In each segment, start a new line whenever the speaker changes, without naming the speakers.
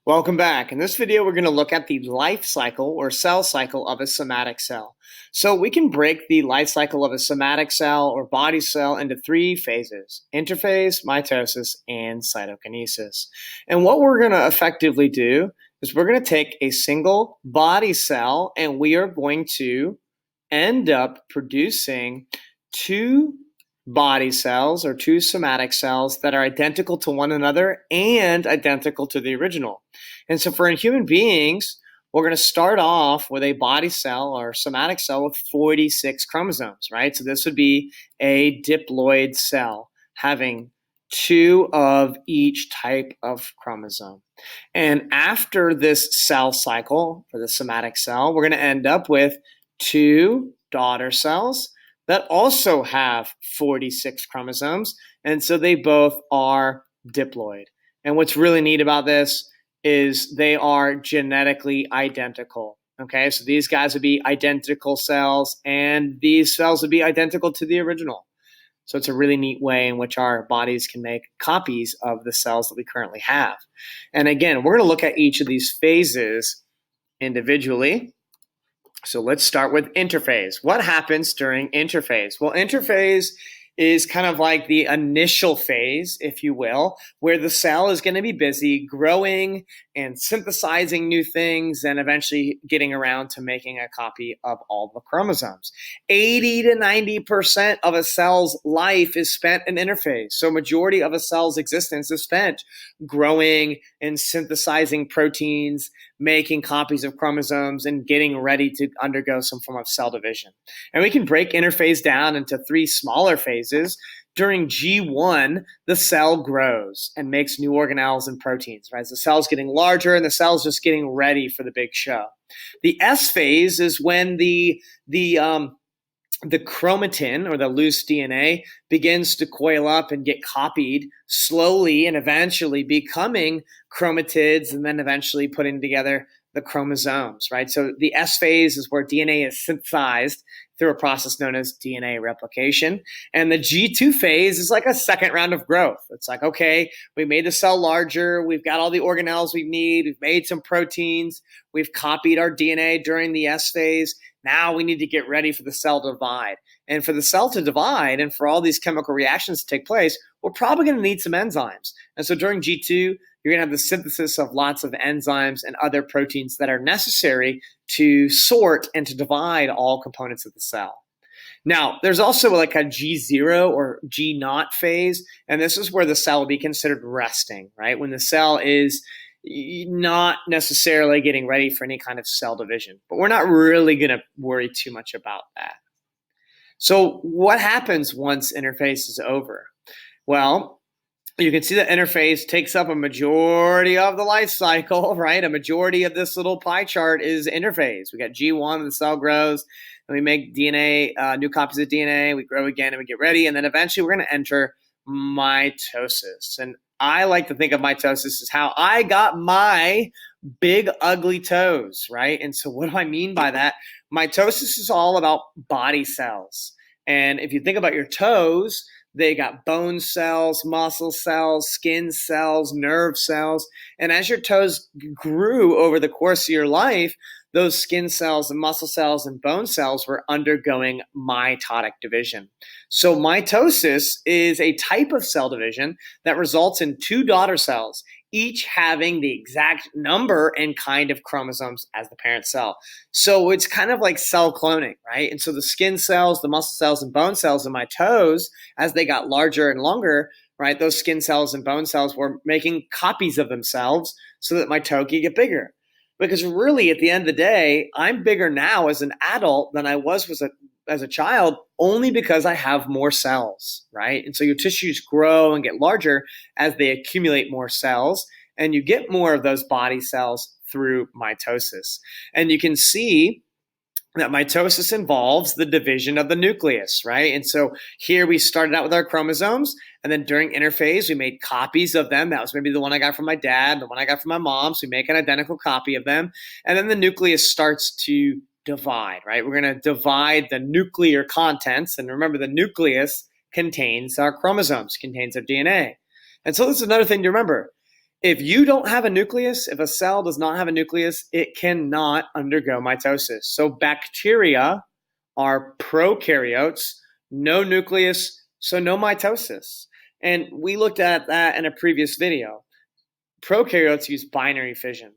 Welcome back. In this video, we're going to look at the life cycle or cell cycle of a somatic cell. So we can break the life cycle of a somatic cell or body cell into three phases: interphase, mitosis, and cytokinesis. And what we're going to effectively do is we're going to take a single body cell and we are going to end up producing two body cells or two somatic cells that are identical to one another and identical to the original. And so for human beings, we're going to start off with a body cell or somatic cell with 46 chromosomes, right? So this would be a diploid cell having two of each type of chromosome. And after this cell cycle for the somatic cell, we're going to end up with two daughter cells that also have 46 chromosomes, and so they both are diploid. And what's really neat about this is they are genetically identical. Okay, so these guys would be identical cells, and these cells would be identical to the original. So it's a really neat way in which our bodies can make copies of the cells that we currently have. And again, we're going to look at each of these phases individually. So let's start with interphase. What happens during interphase? Well, interphase is kind of like the initial phase, if you will, where the cell is going to be busy growing and synthesizing new things and eventually getting around to making a copy of all the chromosomes. 80 to 90% of a cell's life is spent in interphase. So majority of a cell's existence is spent growing and synthesizing proteins, making copies of chromosomes, and getting ready to undergo some form of cell division. And we can break interphase down into three smaller phases. During G1, the cell grows and makes new organelles and proteins, right? So the cell's getting larger and the cell's just getting ready for the big show. The S phase is when the chromatin or the loose DNA begins to coil up and get copied slowly and eventually becoming chromatids and then eventually putting together the chromosomes, right? So the S phase is where DNA is synthesized through a process known as DNA replication. And the G2 phase is like a second round of growth. It's like, okay, we made the cell larger. We've got all the organelles we need. We've made some proteins. We've copied our DNA during the S phase. Now we need to get ready for the cell to divide. And for the cell to divide and for all these chemical reactions to take place, we're probably going to need some enzymes. And so during G2, you're going to have the synthesis of lots of enzymes and other proteins that are necessary to sort and to divide all components of the cell. Now, there's also like a G0 or G0 phase, and this is where the cell will be considered resting, right? When the cell is not necessarily getting ready for any kind of cell division, but we're not really going to worry too much about that. So what happens once interphase is over? Well, you can see that interphase takes up a majority of the life cycle, right? A majority of this little pie chart is interphase. We got G1, the cell grows, and we make DNA, new copies of DNA, we grow again and we get ready, and then eventually we're going to enter mitosis. And I like to think of mitosis as how I got my big ugly toes, right? And so what do I mean by that? Mitosis is all about body cells. And if you think about your toes, they got bone cells, muscle cells, skin cells, nerve cells. And as your toes grew over the course of your life, those skin cells and muscle cells and bone cells were undergoing mitotic division. So mitosis is a type of cell division that results in two daughter cells, each having the exact number and kind of chromosomes as the parent cell. So it's kind of like cell cloning, right? And so the skin cells, the muscle cells, and bone cells in my toes, as they got larger and longer, right, those skin cells and bone cells were making copies of themselves so that my toe could get bigger. Because really, at the end of the day, I'm bigger now as an adult than I was as a child, only because I have more cells, right? And so your tissues grow and get larger as they accumulate more cells, and you get more of those body cells through mitosis. And you can see that mitosis involves the division of the nucleus, right? And so here we started out with our chromosomes, and then during interphase, we made copies of them. That was maybe the one I got from my dad, the one I got from my mom, so we make an identical copy of them. And then the nucleus starts to divide, right? We're going to divide the nuclear contents, and remember the nucleus contains our chromosomes, contains our DNA. And so this is another thing to remember. If you don't have a nucleus, if a cell does not have a nucleus, it cannot undergo mitosis. So bacteria are prokaryotes, no nucleus, so no mitosis. And we looked at that in a previous video. Prokaryotes use binary fission.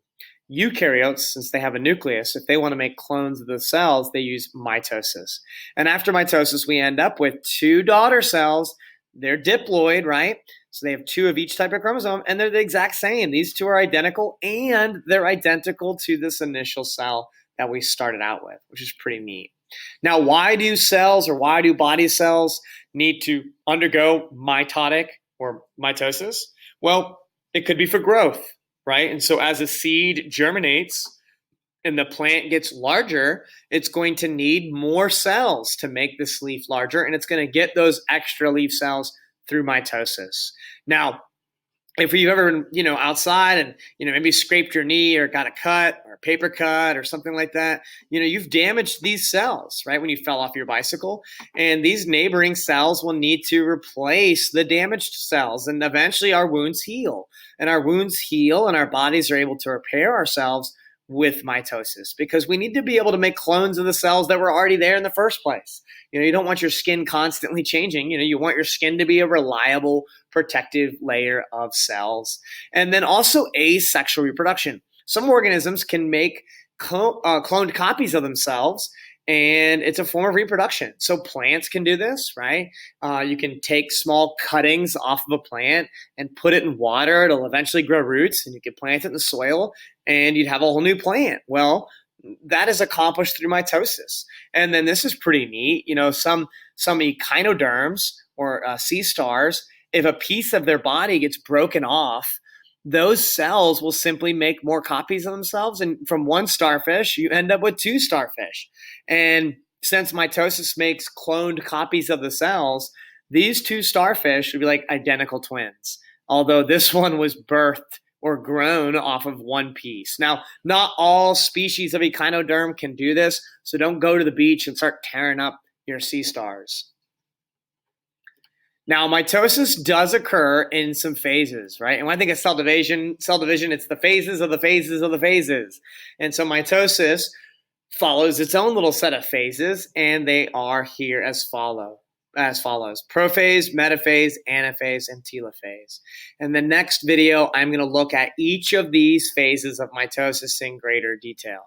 Eukaryotes, since they have a nucleus, if they want to make clones of the cells, they use mitosis. And after mitosis, we end up with two daughter cells. They're diploid, right? So they have two of each type of chromosome, and they're the exact same. These two are identical, and they're identical to this initial cell that we started out with, which is pretty neat. Now, why do cells or why do body cells need to undergo mitotic or mitosis? Well, it could be for growth, right? And so as a seed germinates and the plant gets larger, it's going to need more cells to make this leaf larger, and it's going to get those extra leaf cells through mitosis. Now, if you've ever been, outside and, maybe scraped your knee or got a cut or a paper cut or something like that, you've damaged these cells, right, when you fell off your bicycle. And these neighboring cells will need to replace the damaged cells. And eventually our wounds heal. And our wounds heal and our bodies are able to repair ourselves with mitosis because we need to be able to make clones of the cells that were already there in the first place. You don't want your skin constantly changing. You want your skin to be a reliable protective layer of cells. And then also asexual reproduction. Some organisms can make cloned copies of themselves, and it's a form of reproduction. So plants can do this, right? You can take small cuttings off of a plant and put it in water. It'll eventually grow roots, and you can plant it in the soil, and you'd have a whole new plant. Well, that is accomplished through mitosis. And then this is pretty neat. Some echinoderms or sea stars, if a piece of their body gets broken off, those cells will simply make more copies of themselves. And from one starfish, you end up with two starfish. And since mitosis makes cloned copies of the cells, these two starfish would be like identical twins. Although this one was birthed or grown off of one piece. Now, not all species of echinoderm can do this, so don't go to the beach and start tearing up your sea stars. Now, mitosis does occur in some phases, right? And when I think of cell division, it's the phases of the phases of the phases. And so mitosis follows its own little set of phases, and they are here as follows. Prophase, metaphase, anaphase, and telophase. In the next video, I'm going to look at each of these phases of mitosis in greater detail.